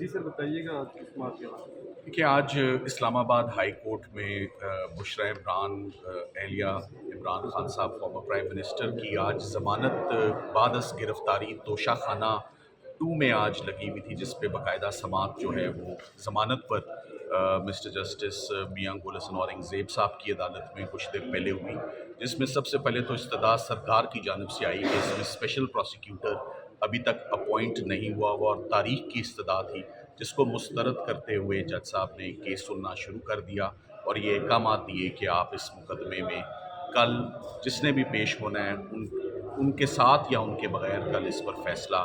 جی سر بتائیے گا آج کس بات کے بارے میں؟ کہ آج اسلام آباد ہائی کورٹ میں بشریٰ عمران اہلیہ عمران خان صاحب فارمر پرائم منسٹر کی آج ضمانت بعد از گرفتاری توشہ خانہ 2 میں آج لگی ہوئی تھی، جس پہ باقاعدہ سماعت جو ہے وہ ضمانت پر مسٹر جسٹس میاں گول حسن اورنگزیب صاحب کی عدالت میں کچھ دیر پہلے ہوئی، جس میں سب سے پہلے تو استدعا سرکار کی جانب سے آئی کہ اس میں اسپیشل پروسیکیوٹر ابھی تک اپوائنٹ نہیں ہوا اور تاریخ کی استدعا تھی، جس کو مسترد کرتے ہوئے جج صاحب نے کیس سننا شروع کر دیا اور یہ احکامات دیے کہ آپ اس مقدمے میں کل جس نے بھی پیش ہونا ہے ان کے ساتھ یا ان کے بغیر کل اس پر فیصلہ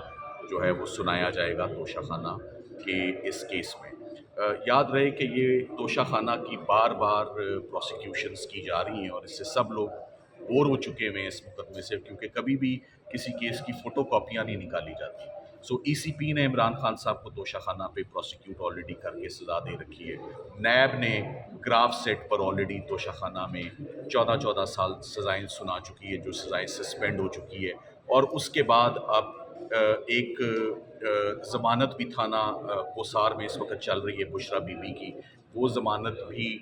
جو ہے وہ سنایا جائے گا توشہ خانہ کے اس کیس میں۔ یاد رہے کہ یہ توشہ خانہ کی بار بار پروسیکیوشنز کی جا رہی ہیں اور اس سے سب لوگ بور ہو چکے ہوئے ہیں اس مقدمے سے، کیونکہ کبھی بھی کسی کیس کی فوٹو کاپیاں نہیں نکالی جاتی۔ سو ای سی پی نے عمران خان صاحب کو توشہ خانہ پہ پروسیکیوٹ آلریڈی کر کے سزا دے رکھی ہے، نیب نے گراف سیٹ پر آلریڈی توشہ خانہ میں 14 سال سزائیں سنا چکی ہے، جو سزائیں سسپینڈ ہو چکی ہے، اور اس کے بعد اب ایک ضمانت بھی تھانہ کوسار میں اس وقت چل رہی ہے بشریٰ بی بی کی، وہ ضمانت بھی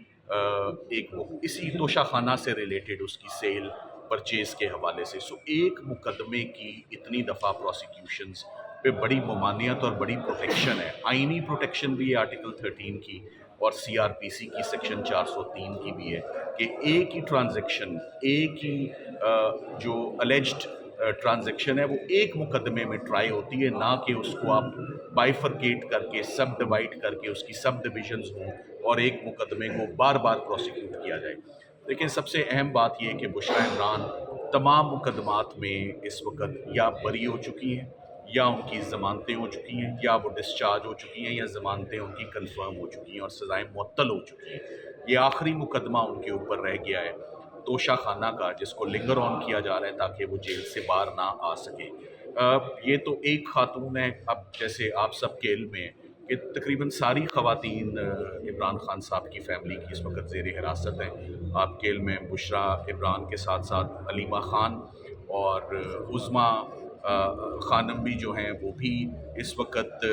ایک اسی توشہ خانہ سے ریلیٹڈ اس کی سیل پرچیز کے حوالے سے۔ سو ایک مقدمے کی اتنی دفعہ پروسیکیوشنز پہ بڑی ممانعت اور بڑی پروٹیکشن ہے، آئینی پروٹیکشن بھی ہے آرٹیکل 13 کی اور سی آر پی سی کی سیکشن 403 کی بھی ہے کہ ایک ہی ٹرانزیکشن، ایک ہی جو الیجڈ ٹرانزیکشن ہے وہ ایک مقدمے میں ٹرائی ہوتی ہے، نہ کہ اس کو آپ بائیفرکیٹ کر کے سب ڈیوائڈ کر کے اس کی سب ڈویژنز ہوں اور ایک مقدمے کو بار بار پروسیکیوٹ کیا جائے۔ لیکن سب سے اہم بات یہ ہے کہ بشریٰ عمران تمام مقدمات میں اس وقت یا بری ہو چکی ہیں، یا ان کی ضمانتیں ہو چکی ہیں، یا وہ ڈسچارج ہو چکی ہیں، یا ضمانتیں ان کی کنفرم ہو چکی ہیں اور سزائیں معطل ہو چکی ہیں۔ یہ آخری مقدمہ ان کے اوپر رہ گیا ہے توشہ خانہ کا، جس کو لنگر آن کیا جا رہا ہے تاکہ وہ جیل سے باہر نہ آ سکے۔ یہ تو ایک خاتون ہے، اب جیسے آپ سب کے علم میں کہ تقریباً ساری خواتین عمران خان صاحب کی فیملی کی اس وقت زیر حراست ہیں۔ آپ کے علم میں بشریٰ عمران کے ساتھ ساتھ علیمہ خان اور عظمیٰ خانم بھی جو ہیں وہ بھی اس وقت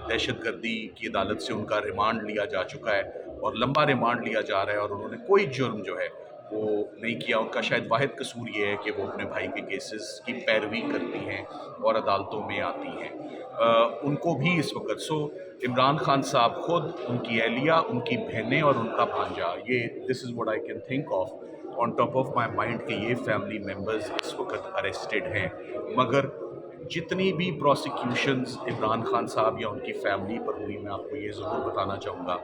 دہشت گردی کی عدالت سے ان کا ریمانڈ لیا جا چکا ہے اور لمبا ریمانڈ لیا جا رہا ہے، اور انہوں نے کوئی جرم جو ہے وہ نہیں کیا۔ ان کا شاید واحد قصور یہ ہے کہ وہ اپنے بھائی کے کیسز کی پیروی کرتی ہیں اور عدالتوں میں آتی ہیں۔ ان کو بھی اس وقت عمران خان صاحب خود، ان کی اہلیہ، ان کی بہنیں اور ان کا بھانجا، یہ this is what I can think of on top of my mind کہ یہ فیملی ممبرز اس وقت اریسٹڈ ہیں۔ مگر جتنی بھی پروسیکیوشنز عمران خان صاحب یا ان کی فیملی پر ہوئی، میں آپ کو یہ ضرور بتانا چاہوں گا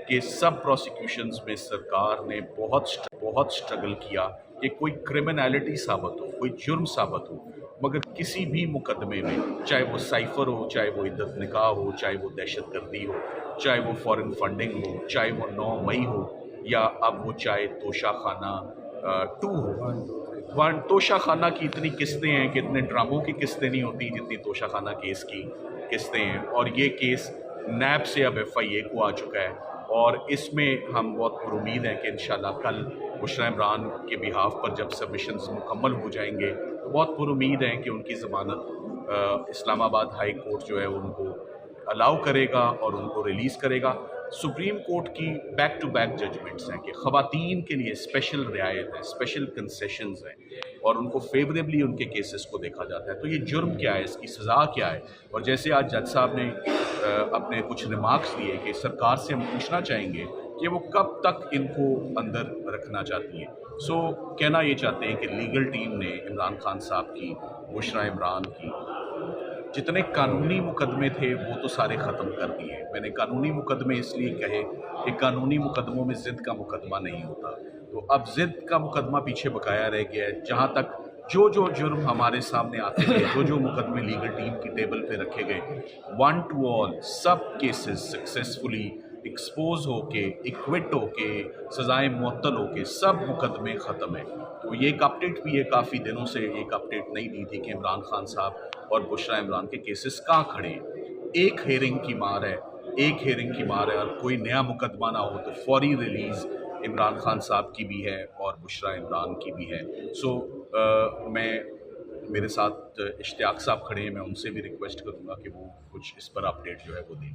کہ سب پروسیکیوشنز میں سرکار نے بہت سٹرگل کیا کہ کوئی کرمنالٹی ثابت ہو، کوئی جرم ثابت ہو، مگر کسی بھی مقدمے میں، چاہے وہ سائفر ہو، چاہے وہ عدت نکاح ہو، چاہے وہ دہشت گردی ہو، چاہے وہ فارن فنڈنگ ہو، چاہے وہ 9 مئی ہو، یا اب وہ چاہے توشہ خانہ 2 ہو۔ توشہ خانہ کی اتنی قسطیں ہیں کہ اتنے ڈراموں کی قسطیں نہیں ہوتی جتنی توشہ خانہ کیس کی قسطیں ہیں، اور یہ کیس نیب سے اب ایف آئی اے کو آ چکا ہے، اور اس میں ہم بہت پر امید ہیں کہ انشاءاللہ کل بشریٰ عمران کے بہاف پر جب سبمیشنز مکمل ہو جائیں گے تو بہت پر امید ہیں کہ ان کی ضمانت اسلام آباد ہائی کورٹ جو ہے ان کو الاؤ کرے گا اور ان کو ریلیز کرے گا۔ سپریم کورٹ کی بیک ٹو بیک ججمنٹس ہیں کہ خواتین کے لیے اسپیشل رعایت ہے، اسپیشل کنسیشنز ہیں، اور ان کو فیوریبلی ان کے کیسز کو دیکھا جاتا ہے۔ تو یہ جرم کیا ہے، اس کی سزا کیا ہے، اور جیسے آج جج صاحب نے اپنے کچھ ریمارکس دیے کہ سرکار سے ہم پوچھنا چاہیں گے کہ وہ کب تک ان کو اندر رکھنا چاہتی ہیں۔ کہنا یہ چاہتے ہیں کہ لیگل ٹیم نے عمران خان صاحب کی، بشریٰ عمران کی جتنے قانونی مقدمے تھے وہ تو سارے ختم کر دیے۔ میں نے قانونی مقدمے اس لیے کہے کہ قانونی مقدموں میں ضد کا مقدمہ نہیں ہوتا، تو اب ضد کا مقدمہ پیچھے بقایا رہ گیا ہے، جہاں تک جو جرم ہمارے سامنے آتے تھے، جو مقدمے لیگل ٹیم کی ٹیبل پہ رکھے گئے، ون ٹو آل سب کیسز سکسیسفلی ایکسپوز ہو کے، ایکوٹ ہو کے، سزائیں معطل ہو کے سب مقدمے ختم ہیں۔ تو یہ ایک اپڈیٹ بھی ہے، کافی دنوں سے ایک اپڈیٹ نہیں دی تھی کہ عمران خان صاحب اور بشریٰ عمران کے کیسز کہاں کھڑے ہیں۔ ایک ہیئرنگ کی مار ہے، اور کوئی نیا مقدمہ نہ ہو تو فوری ریلیز عمران خان صاحب کی بھی ہے اور بشریٰ عمران کی بھی ہے۔ میرے ساتھ اشتیاق صاحب کھڑے ہیں، میں ان سے بھی ریکویسٹ کروں گا کہ وہ کچھ اس پر اپڈیٹ جو ہے وہ دیں۔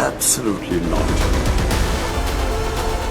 Absolutely not.